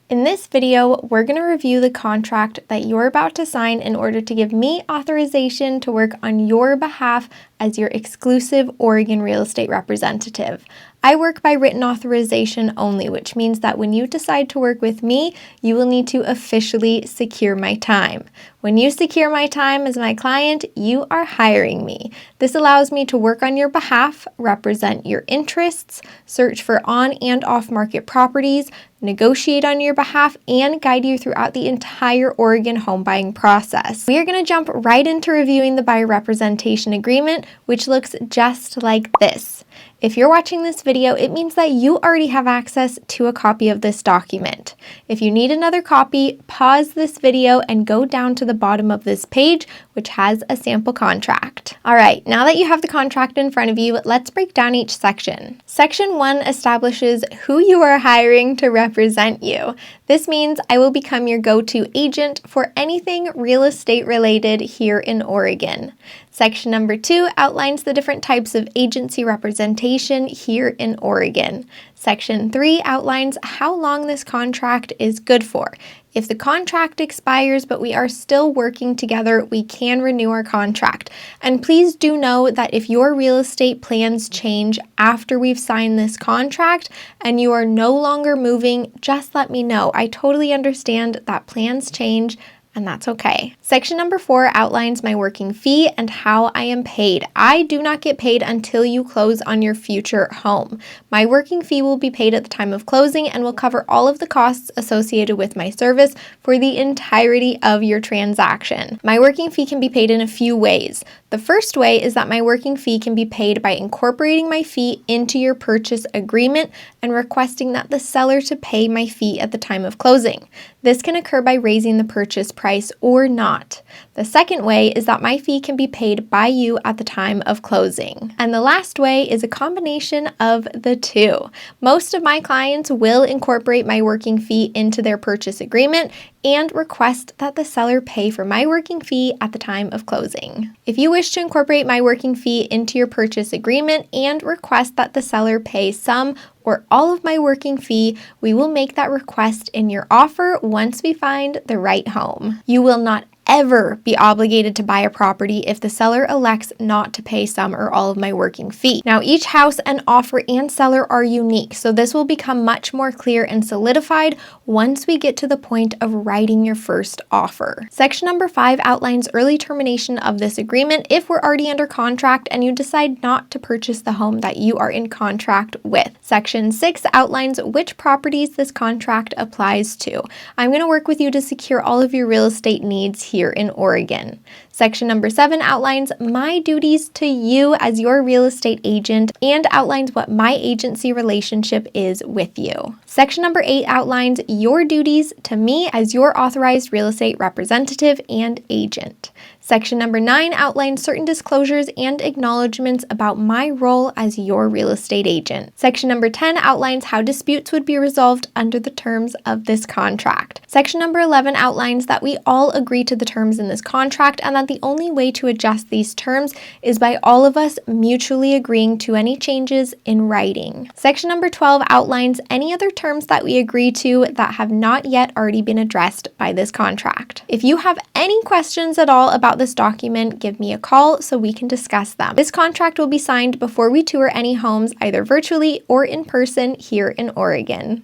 In this video, we're going to review the contract that you're about to sign in order to give me authorization to work on your behalf as your exclusive Oregon real estate representative. I work by written authorization only, which means that when you decide to work with me, you will need to officially secure my time. When you secure my time as my client, you are hiring me. This allows me to work on your behalf, represent your interests, search for on and off market properties, negotiate on your behalf, and guide you throughout the entire Oregon home buying process. We are going to jump right into reviewing the buyer representation agreement, which looks just like this. If you're watching this video, it means that you already have access to a copy of this document. If you need another copy, pause this video and go down to the bottom of this page, which has a sample contract. All right, now that you have the contract in front of you, let's break down each section. Section 1 establishes who you are hiring to represent you. This means I will become your go-to agent for anything real estate related here in Oregon. Section number 2 outlines the different types of agency representation here in Oregon. Section 3 outlines how long this contract is good for. If the contract expires but we are still working together, we can renew our contract. And please do know that if your real estate plans change after we've signed this contract and you are no longer moving, just let me know. I totally understand that plans change, and that's okay. Section number 4 outlines my working fee and how I am paid. I do not get paid until you close on your future home. My working fee will be paid at the time of closing and will cover all of the costs associated with my service for the entirety of your transaction. My working fee can be paid in a few ways. The first way is that my working fee can be paid by incorporating my fee into your purchase agreement and requesting that the seller to pay my fee at the time of closing. This can occur by raising the purchase price or not. The second way is that my fee can be paid by you at the time of closing. And the last way is a combination of the two. Most of my clients will incorporate my working fee into their purchase agreement and request that the seller pay for my working fee at the time of closing. If you wish to incorporate my working fee into your purchase agreement and request that the seller pay some or all of my working fee, we will make that request in your offer once we find the right home. You will not ever be obligated to buy a property if the seller elects not to pay some or all of my working fee. Now, each house and offer and seller are unique, so this will become much more clear and solidified once we get to the point of writing your first offer. Section number 5 outlines early termination of this agreement if we're already under contract and you decide not to purchase the home that you are in contract with. Section 6 outlines which properties this contract applies to. I'm going to work with you to secure all of your real estate needs here in Oregon. Section number 7 outlines my duties to you as your real estate agent and outlines what my agency relationship is with you. Section number 8 outlines your duties to me as your authorized real estate representative and agent. Section number 9 outlines certain disclosures and acknowledgments about my role as your real estate agent. Section number 10 outlines how disputes would be resolved under the terms of this contract. Section number 11 outlines that we all agree to the terms in this contract and that the only way to adjust these terms is by all of us mutually agreeing to any changes in writing. Section number 12 outlines any other terms that we agree to that have not yet already been addressed by this contract. If you have any questions at all about this document, give me a call so we can discuss them. This contract will be signed before we tour any homes, either virtually or in person here in Oregon.